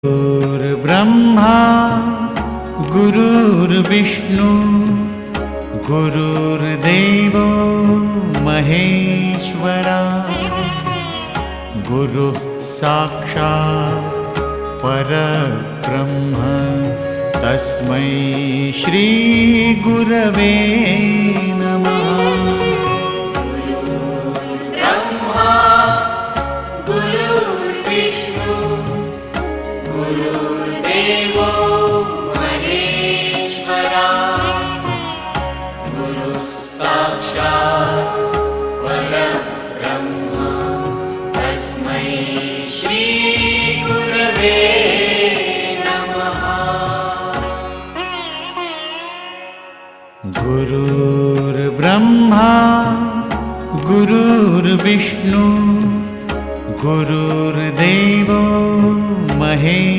गुरुर्ब्रह्मा गुरुर्विष्णु गुरुर्देवो महेश्वरा गुरुः साक्षात् परब्रह्म तस्मै श्री गुरवे नमः। ब्रह्मा गुरुर्विष्णु गुरुर्देवो महेश्वरा गुरुः साक्षात् परब्रह्म तस्मै श्री गुरवे नमः। गुरुर्ब्रह्मा गुरुर्विष्णु गुरुर्देवो